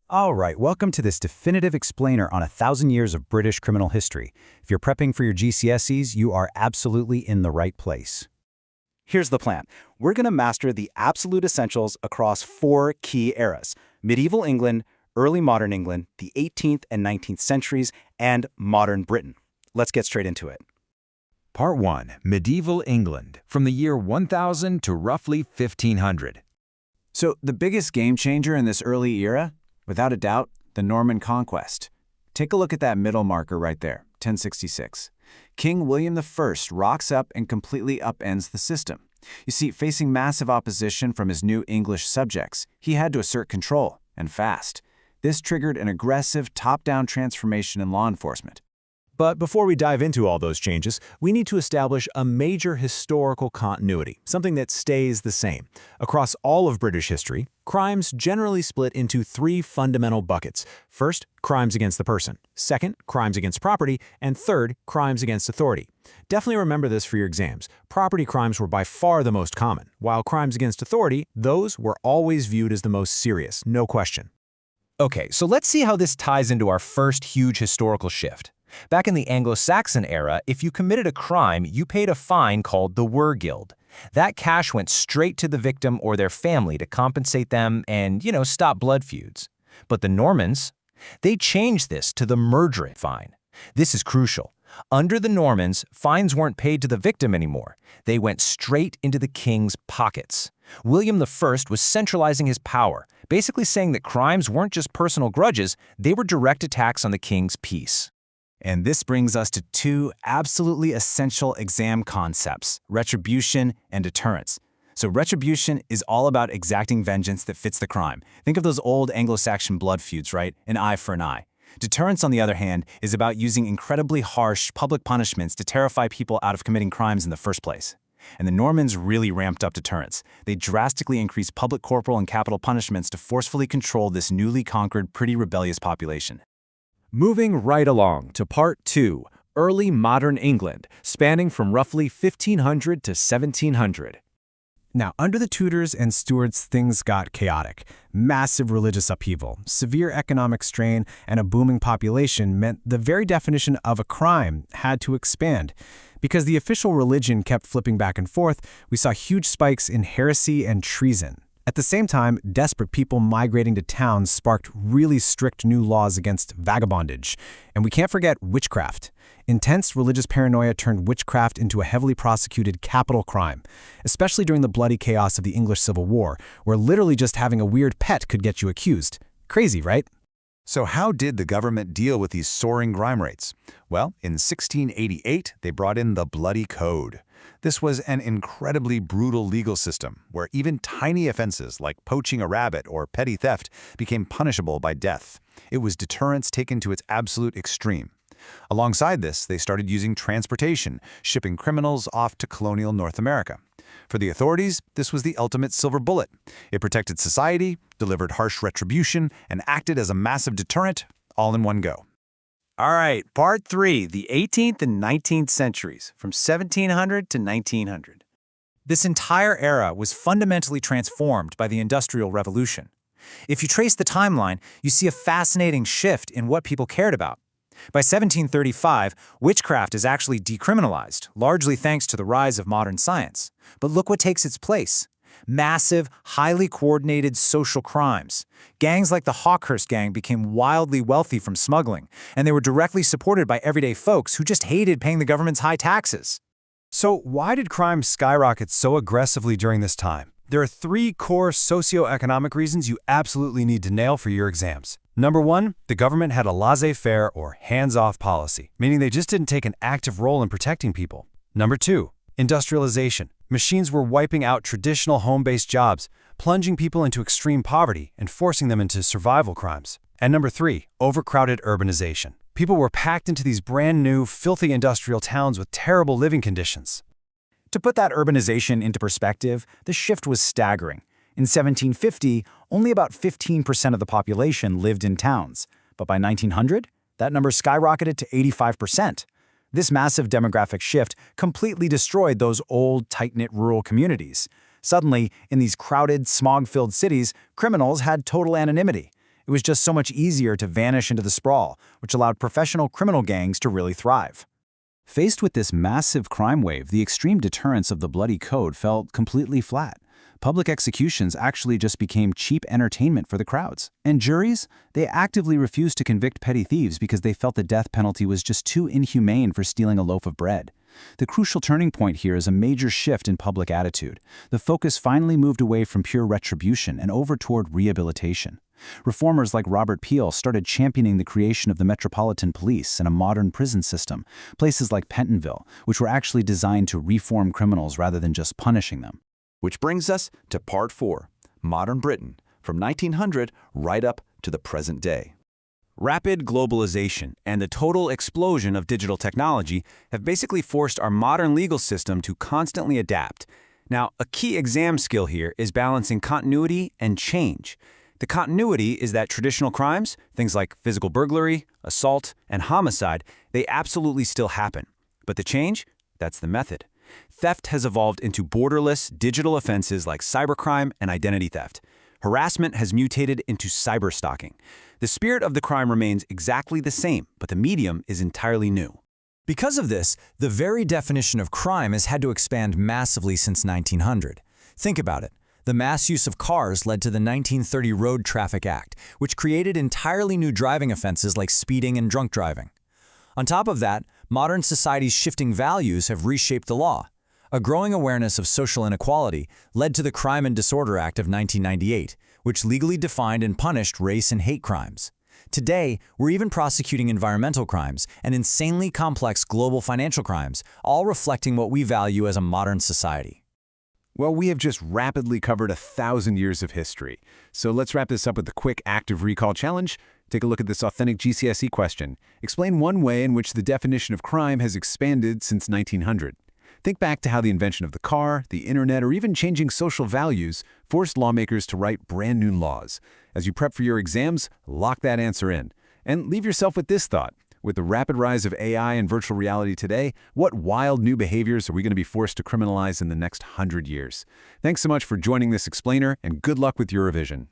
All right, welcome to this definitive explainer on 1,000 years of British criminal history. If you're prepping for your GCSEs, you are absolutely in the right place. Here's the plan. We're going to master the absolute essentials across 4 key eras: medieval England, early modern England, the 18th and 19th centuries, and modern Britain. Let's get straight into it. Part 1. Medieval England, from the year 1000 to roughly 1500. So the biggest game changer in this early era? Without a doubt, the Norman conquest. Take a look at that middle marker right there, 1066. King William I rocks up and completely upends the system. You see, facing massive opposition from his new English subjects, he had to assert control, and fast. This triggered an aggressive top-down transformation in law enforcement. But before we dive into all those changes, we need to establish a major historical continuity, something that stays the same. Across all of British history, crimes generally split into 3 fundamental buckets. First, crimes against the person. Second, crimes against property. And third, crimes against authority. Definitely remember this for your exams. Property crimes were by far the most common, while crimes against authority, those were always viewed as the most serious, no question. Okay, so let's see how this ties into our first huge historical shift. Back in the Anglo-Saxon era, if you committed a crime, you paid a fine called the Ordeal. That cash went straight to the victim or their family to compensate them and, stop blood feuds. But the Normans, they changed this to the Murdrum fine. This is crucial. Under the Normans, fines weren't paid to the victim anymore. They went straight into the king's pockets. William I was centralizing his power, basically saying that crimes weren't just personal grudges, they were direct attacks on the king's peace. And this brings us to 2 absolutely essential exam concepts: retribution and deterrence. So retribution is all about exacting vengeance that fits the crime. Think of those old Anglo-Saxon blood feuds, right? An eye for an eye. Deterrence, on the other hand, is about using incredibly harsh public punishments to terrify people out of committing crimes in the first place. And the Normans really ramped up deterrence. They drastically increased public corporal and capital punishments to forcefully control this newly conquered, pretty rebellious population. Moving right along to Part 2, Early Modern England, spanning from roughly 1500 to 1700. Now, under the Tudors and Stuarts, things got chaotic. Massive religious upheaval, severe economic strain, and a booming population meant the very definition of a crime had to expand. Because the official religion kept flipping back and forth, we saw huge spikes in heresy and treason. At the same time, desperate people migrating to towns sparked really strict new laws against vagabondage. And we can't forget witchcraft. Intense religious paranoia turned witchcraft into a heavily prosecuted capital crime, especially during the bloody chaos of the English Civil War, where literally just having a weird pet could get you accused. Crazy, right? So how did the government deal with these soaring crime rates? Well, in 1688, they brought in the Bloody Code. This was an incredibly brutal legal system where even tiny offenses like poaching a rabbit or petty theft became punishable by death. It was deterrence taken to its absolute extreme. Alongside this, they started using transportation, shipping criminals off to colonial North America. For the authorities, this was the ultimate silver bullet. It protected society, delivered harsh retribution, and acted as a massive deterrent, all in one go. All right, Part 3, the 18th and 19th centuries, from 1700 to 1900. This entire era was fundamentally transformed by the Industrial Revolution. If you trace the timeline, you see a fascinating shift in what people cared about. By 1735, witchcraft is actually decriminalized, largely thanks to the rise of modern science. But look what takes its place. Massive, highly coordinated social crimes. Gangs like the Hawkhurst gang became wildly wealthy from smuggling, and they were directly supported by everyday folks who just hated paying the government's high taxes. So why did crime skyrocket so aggressively during this time? There are 3 core socioeconomic reasons you absolutely need to nail for your exams. Number 1, the government had a laissez-faire or hands-off policy, meaning they just didn't take an active role in protecting people. Number 2, industrialization. Machines were wiping out traditional home-based jobs, plunging people into extreme poverty and forcing them into survival crimes. And number 3, overcrowded urbanization. People were packed into these brand new, filthy industrial towns with terrible living conditions. To put that urbanization into perspective, the shift was staggering. In 1750, only about 15% of the population lived in towns. But by 1900, that number skyrocketed to 85%. This massive demographic shift completely destroyed those old, tight-knit rural communities. Suddenly, in these crowded, smog-filled cities, criminals had total anonymity. It was just so much easier to vanish into the sprawl, which allowed professional criminal gangs to really thrive. Faced with this massive crime wave, the extreme deterrence of the Bloody Code fell completely flat. Public executions actually just became cheap entertainment for the crowds. And juries? They actively refused to convict petty thieves because they felt the death penalty was just too inhumane for stealing a loaf of bread. The crucial turning point here is a major shift in public attitude. The focus finally moved away from pure retribution and over toward rehabilitation. Reformers like Robert Peel started championing the creation of the Metropolitan Police and a modern prison system, places like Pentonville, which were actually designed to reform criminals rather than just punishing them. Which brings us to Part 4, Modern Britain, from 1900 right up to the present day. Rapid globalization and the total explosion of digital technology have basically forced our modern legal system to constantly adapt. Now, a key exam skill here is balancing continuity and change. The continuity is that traditional crimes, things like physical burglary, assault, and homicide, they absolutely still happen. But the change? That's the method. Theft has evolved into borderless digital offenses like cybercrime and identity theft. Harassment has mutated into cyberstalking. The spirit of the crime remains exactly the same, but the medium is entirely new. Because of this, the very definition of crime has had to expand massively since 1900. Think about it. The mass use of cars led to the 1930 Road Traffic Act, which created entirely new driving offenses like speeding and drunk driving. On top of that, modern society's shifting values have reshaped the law. A growing awareness of social inequality led to the Crime and Disorder Act of 1998, which legally defined and punished race and hate crimes. Today, we're even prosecuting environmental crimes and insanely complex global financial crimes, all reflecting what we value as a modern society. Well, we have just rapidly covered 1,000 years of history. So let's wrap this up with a quick active recall challenge. Take a look at this authentic GCSE question. Explain one way in which the definition of crime has expanded since 1900. Think back to how the invention of the car, the internet, or even changing social values forced lawmakers to write brand new laws. As you prep for your exams, lock that answer in. And leave yourself with this thought. With the rapid rise of AI and virtual reality today, what wild new behaviors are we going to be forced to criminalize in the next 100 years? Thanks so much for joining this explainer, and good luck with your revision.